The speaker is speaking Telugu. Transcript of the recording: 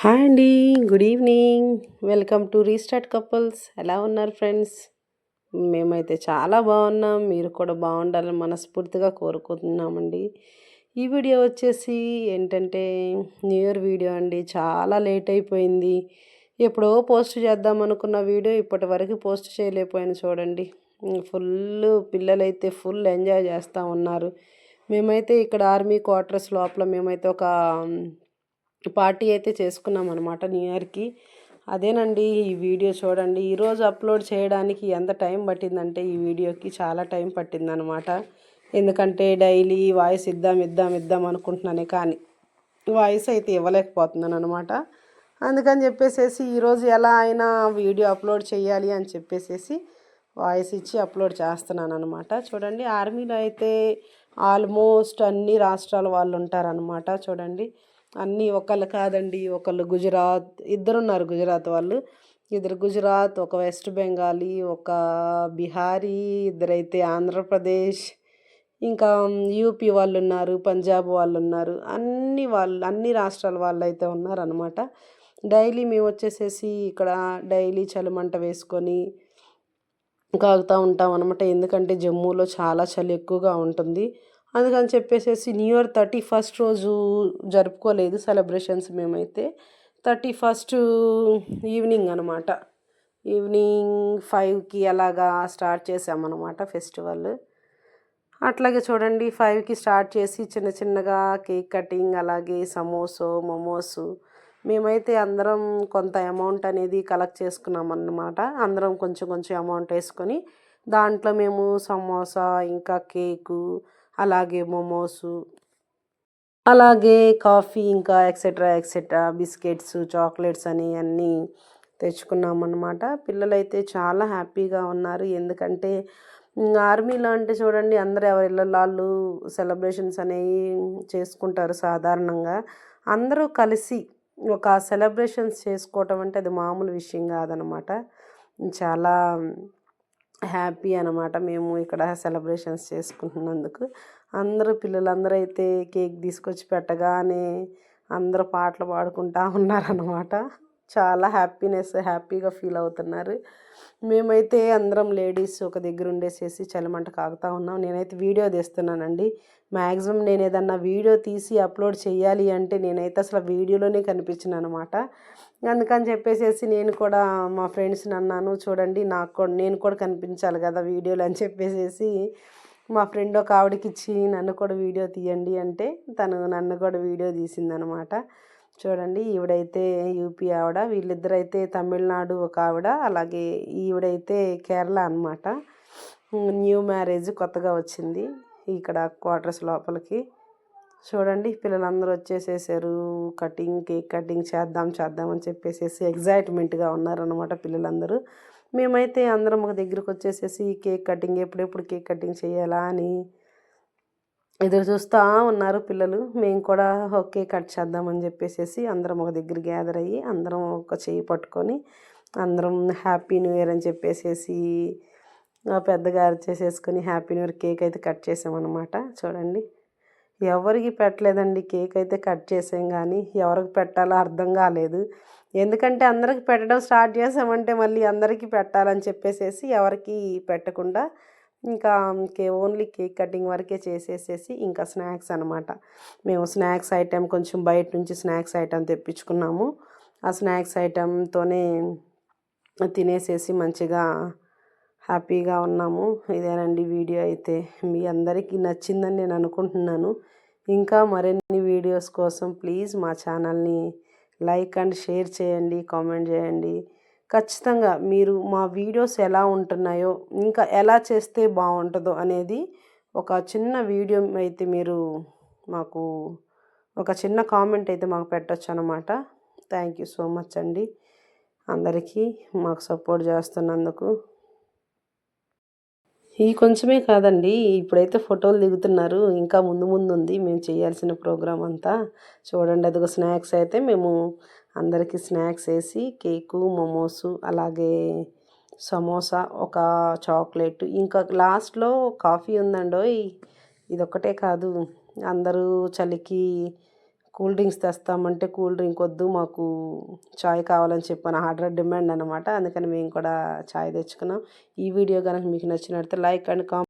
హాయ్ అండి. Good evening. Welcome to restart couples. ఎలా ఉన్నారు ఫ్రెండ్స్? మేమైతే చాలా బాగున్నాం. మీరు కూడా బాగుండాలని మనస్ఫూర్తిగా కోరుకుంటున్నామండి. ఈ వీడియో వచ్చేసి ఏంటంటే న్యూ ఇయర్ వీడియో అండి. చాలా లేట్ అయిపోయింది. ఎప్పుడో పోస్ట్ చేద్దాం అనుకున్న వీడియో ఇప్పటి వరకు పోస్ట్ చేయలేకపోయాను చూడండి. పిల్లలైతే ఫుల్ ఎంజాయ్ చేస్తూ ఉన్నారు. మేమైతే ఇక్కడ ఆర్మీ క్వార్టర్స్ లోపల మేమైతే ఒక పార్టీ అయితే చేసుకున్నాం అనమాట న్యూ ఇయర్కి. అదేనండి ఈ వీడియో చూడండి. ఈరోజు అప్లోడ్ చేయడానికి ఎంత టైం పట్టిందంటే ఈ వీడియోకి చాలా టైం పట్టిందనమాట. ఎందుకంటే డైలీ వాయిస్ ఇద్దాం అనుకుంటున్నానే కానీ వాయిస్ అయితే ఇవ్వలేకపోతున్నాను అనమాట. అందుకని చెప్పేసేసి ఈరోజు ఎలా అయినా వీడియో అప్లోడ్ చేయాలి అని చెప్పేసేసి వాయిస్ ఇచ్చి అప్లోడ్ చేస్తున్నాను అనమాట. చూడండి ఆర్మీలో అయితే ఆల్మోస్ట్ అన్ని రాష్ట్రాల వాళ్ళు ఉంటారనమాట. చూడండి అన్నీ ఒకళ్ళు కాదండి, ఒకళ్ళు గుజరాత్, ఇద్దరున్నారు గుజరాత్ వాళ్ళు, ఇద్దరు గుజరాత్, ఒక వెస్ట్ బెంగాలీ, ఒక బీహారీ, ఇద్దరైతే ఆంధ్రప్రదేశ్, ఇంకా యూపీ వాళ్ళు ఉన్నారు, పంజాబ్ వాళ్ళు ఉన్నారు, అన్ని రాష్ట్రాల వాళ్ళు అయితే ఉన్నారనమాట. డైలీ మేము వచ్చేసేసి ఇక్కడ డైలీ చలిమంట వేసుకొని కాగుతూ ఉంటాం అనమాట. ఎందుకంటే జమ్మూలో చాలా చలి ఎక్కువగా ఉంటుంది. అందుకని చెప్పేసేసి న్యూ ఇయర్ 31st రోజు జరుపుకోలేదు సెలబ్రేషన్స్ మేమైతే. 31st ఈవినింగ్ అనమాట. ఈవినింగ్ 5కి అలాగా స్టార్ట్ చేసామన్నమాట ఫెస్టివల్. అట్లాగే చూడండి 5కి స్టార్ట్ చేసి చిన్న చిన్నగా కేక్ కటింగ్, అలాగే మోమోసు మేమైతే అందరం కొంత అమౌంట్ అనేది కలెక్ట్ చేసుకున్నాం అన్నమాట. అందరం కొంచెం కొంచెం అమౌంట్ వేసుకొని దాంట్లో మేము సమోసా, ఇంకా కేకు, అలాగే మోమోసు, అలాగే కాఫీ, ఇంకా ఎక్సెట్రా బిస్కెట్స్, చాక్లెట్స్ అని అన్నీ తెచ్చుకున్నామన్నమాట. పిల్లలైతే చాలా హ్యాపీగా ఉన్నారు. ఎందుకంటే ఆర్మీలో అంటే చూడండి అందరూ ఎవరి ఇళ్ళల్లో వాళ్ళు సెలబ్రేషన్స్ అనేవి చేసుకుంటారు సాధారణంగా. అందరూ కలిసి ఒక సెలబ్రేషన్స్ చేసుకోవటం అంటే అది మామూలు విషయం కాదనమాట. చాలా హ్యాపీ అనమాట మేము ఇక్కడ సెలబ్రేషన్స్ చేసుకుంటున్నందుకు. పిల్లలందరూ అయితే కేక్ తీసుకొచ్చి పెట్టగానే అందరూ పాటలు పాడుకుంటూ ఉన్నారనమాట. చాలా హ్యాపీగా ఫీల్ అవుతున్నారు. మేమైతే అందరం లేడీస్ ఒక దగ్గర ఉండేసేసి చలిమంట కాగుతూ ఉన్నాం. నేనైతే వీడియో తీస్తున్నానండి. మ్యాక్సిమం నేను ఏదన్నా వీడియో తీసి అప్లోడ్ చేయాలి అంటే నేనైతే అసలు వీడియోలోనే కనిపించను అనమాట. అందుకని చెప్పేసేసి నేను కూడా మా ఫ్రెండ్స్ని అన్నాను, చూడండి నేను కూడా కనిపించాలి కదా వీడియోలో అని చెప్పేసేసి మా ఫ్రెండ్ ఒక ఆవిడకి ఇచ్చి నన్ను కూడా వీడియో తీయండి అంటే తను నన్ను కూడా వీడియో తీసిందనమాట. చూడండి ఈవిడైతే యూపీ ఆవిడ, వీళ్ళిద్దరైతే తమిళనాడు ఒక ఆవిడ, అలాగే ఈవిడైతే కేరళ అనమాట. న్యూ మ్యారేజ్ కొత్తగా వచ్చింది ఇక్కడ క్వార్టర్స్ లోపలికి. చూడండి పిల్లలందరూ వచ్చేసేసారు. కేక్ కటింగ్ చేద్దాం అని చెప్పేసేసి ఎగ్జైట్మెంట్గా ఉన్నారనమాట పిల్లలందరూ. మేమైతే అందరం ఒక దగ్గరికి వచ్చేసేసి ఎప్పుడెప్పుడు కేక్ కటింగ్ చేయాలా అని ఎదురు చూస్తూ ఉన్నారు పిల్లలు. మేము కూడా ఓకే కట్ చేద్దామని చెప్పేసేసి అందరం ఒక దగ్గర గ్యాదర్ అయ్యి అందరం ఒక చేయి పట్టుకొని అందరం హ్యాపీ న్యూ ఇయర్ అని చెప్పేసేసి పెద్దగా చేసేసుకొని హ్యాపీ న్యూ ఇయర్ కేక్ అయితే కట్ చేసామన్నమాట. చూడండి ఎవరికి పెట్టలేదండి, కేక్ అయితే కట్ చేసాం కానీ ఎవరికి పెట్టాలో అర్థం కాలేదు. ఎందుకంటే అందరికి పెట్టడం స్టార్ట్ చేసామంటే మళ్ళీ అందరికీ పెట్టాలని చెప్పేసేసి ఎవరికి పెట్టకుండా ఇంకా ఓన్లీ కేక్ కటింగ్ వరకే చేసేసేసి ఇంకా స్నాక్స్ అనమాట. మేము స్నాక్స్ ఐటెం కొంచెం బయట నుంచి స్నాక్స్ ఐటెం తెప్పించుకున్నాము. ఆ స్నాక్స్ ఐటెంతోనే తినేసేసి మంచిగా హ్యాపీగా ఉన్నాము. ఇదేనండి వీడియో అయితే. మీ అందరికీ నచ్చిందని నేను అనుకుంటున్నాను. ఇంకా మరిన్ని వీడియోస్ కోసం ప్లీజ్ మా ఛానల్ని లైక్ అండ్ షేర్ చేయండి, కామెంట్ చేయండి. ఖచ్చితంగా మీరు మా వీడియోస్ ఎలా ఉంటున్నాయో, ఇంకా ఎలా చేస్తే బాగుంటుందో అనేది ఒక చిన్న వీడియో అయితే మీరు మాకు ఒక చిన్న కామెంట్ అయితే మాకు పెట్టచ్చు అనమాట. థ్యాంక్ యూ సో మచ్ అండి అందరికీ మాకు సపోర్ట్ చేస్తున్నందుకు. ఈ కొంచెమే కాదండి, ఇప్పుడైతే ఫోటోలు దిగుతున్నారు. ఇంకా ముందు ఉంది మేము చేయాల్సిన ప్రోగ్రాం అంతా. చూడండి అదిగో స్నాక్స్ అయితే మేము అందరికీ స్నాక్స్ వేసి కేకు, మోమోసు, అలాగే సమోసా, ఒక చాక్లెట్, ఇంకా లాస్ట్లో కాఫీ ఉందండోయ్. ఇదొక్కటే కాదు, అందరూ చలికి కూల్ డ్రింక్స్ తెస్తామంటే కూల్ డ్రింక్ వద్దు, మాకు చాయ్ కావాలని చెప్పాను. ఆర్డర్ డిమాండ్ అనమాట. అందుకని మేము కూడా చాయ్ తెచ్చుకున్నాం. ఈ వీడియో కనుక మీకు నచ్చినట్లయితే లైక్ అండ్ కామెంట్